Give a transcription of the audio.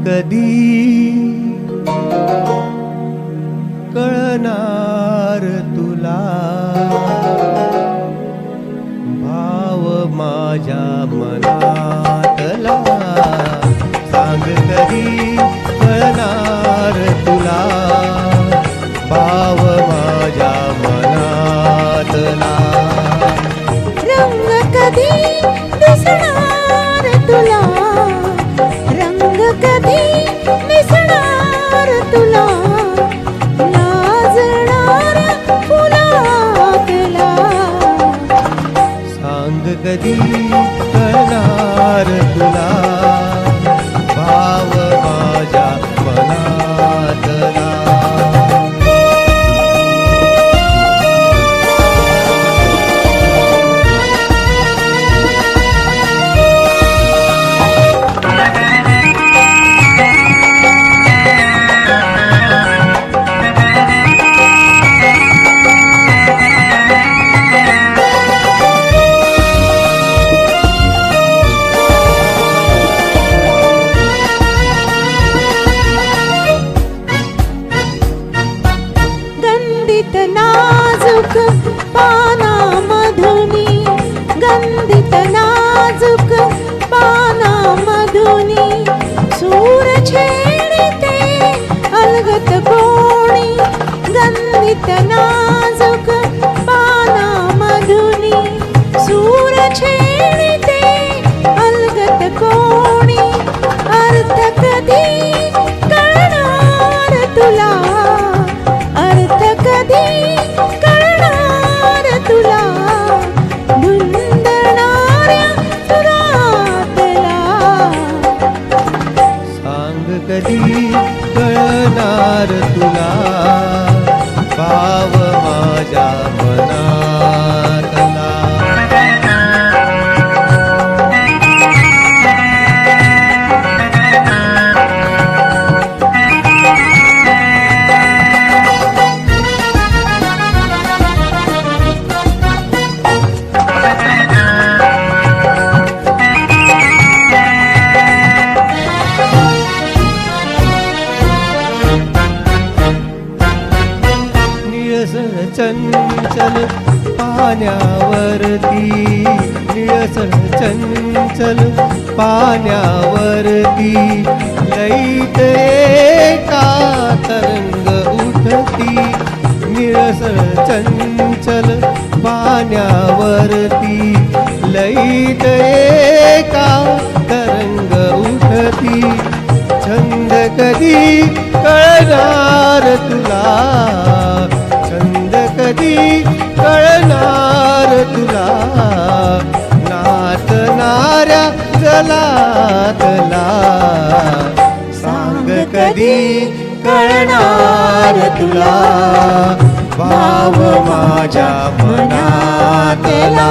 कधी कळणार तुला भाव माझ्या मनातला सांग कधी कळणार तुला भाव माझ्या मनातला रंग कधी दिसणार तुला रंग कधी दिसणार तुला लाजणार फुलातला सांग कधी कळणार तुला भाव माझ्या मनातला गंधित नाजुक पानामधुनी गंधित नाजुक पानामधुनी सूर छेडते अलगत कोणी गंधित नाजुक पानामधुनी सूर छेडते अलगत कोणी अर्थ कधी कळणार तुला अर्थ कधी कळणार तुला धुंदणाऱ्या सुरातला सांग कधी कळणार तुला भाव माझ्या मनातला निळसर चंचल पाण्यावरती निळसर चंचल पाण्यावरती लईत एका तरंग उठती निळसर चंचल पाण्यावरती लईत एका तरंग उठती छंद कधी कळणार तुला छंद कधी कळणार तुला नाचणाऱ्या जलातला सांग कधी कळणार तुला भाव माझ्या मनातला